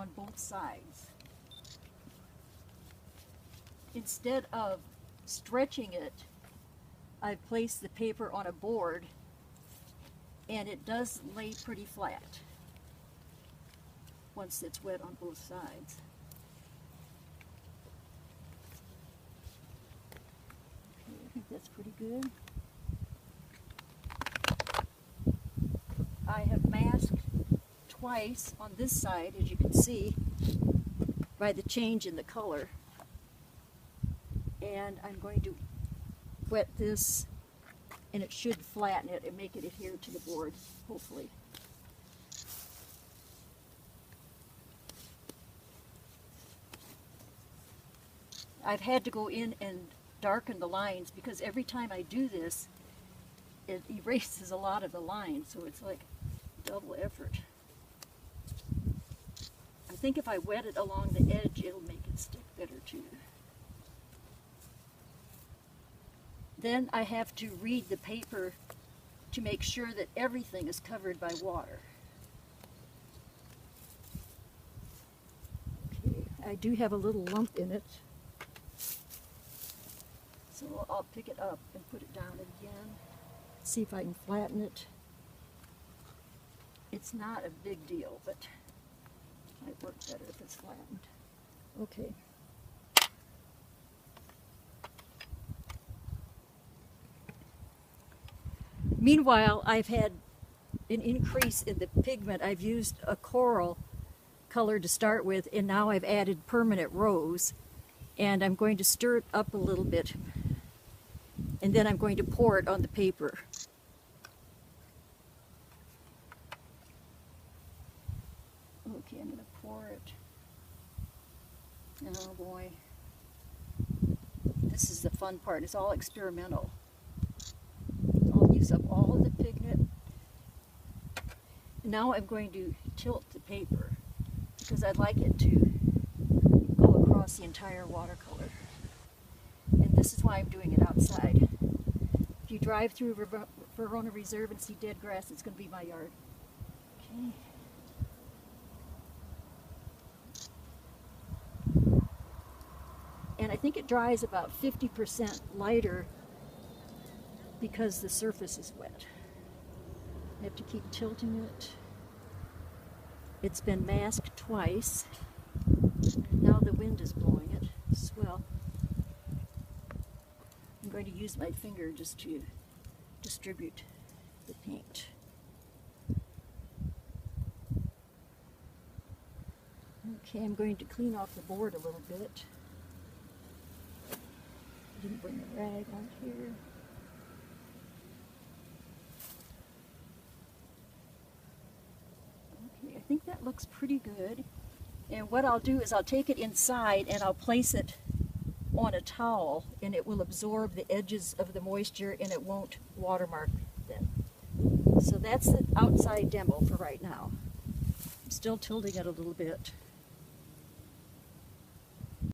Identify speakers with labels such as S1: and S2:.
S1: on both sides. Instead of stretching it, I place the paper on a board and it does lay pretty flat once it's wet on both sides. Okay, I think that's pretty good. I have masked twice on this side, as you can see, by the change in the color. And I'm going to wet this, and it should flatten it and make it adhere to the board, hopefully. I've had to go in and darken the lines because every time I do this, it erases a lot of the lines, so it's like double effort. I think if I wet it along the edge, it'll make it stick better too. Then I have to read the paper to make sure that everything is covered by water. Okay, I do have a little lump in it, so I'll pick it up and put it down again. See if I can flatten it. It's not a big deal, but it might work better if it's flattened. Okay. Meanwhile, I've had an increase in the pigment. I've used a coral color to start with, and now I've added permanent rose. And I'm going to stir it up a little bit, and then I'm going to pour it on the paper. Okay, I'm going to pour it. Oh boy. This is the fun part. It's all experimental. I'll use up all of the pigment. Now I'm going to tilt the paper because I'd like it to go across the entire watercolor. And this is why I'm doing it outside. If you drive through Verona Reserve and see dead grass, it's going to be my yard. Okay. And I think it dries about 50% lighter because the surface is wet. I have to keep tilting it. It's been masked twice. Now the wind is blowing it. Swell. I'm going to use my finger just to distribute the paint. Okay, I'm going to clean off the board a little bit. Didn't bring a rag on here. Okay, I think that looks pretty good. And what I'll do is I'll take it inside and I'll place it on a towel, and it will absorb the edges of the moisture and it won't watermark then. So that's the outside demo for right now. I'm still tilting it a little bit.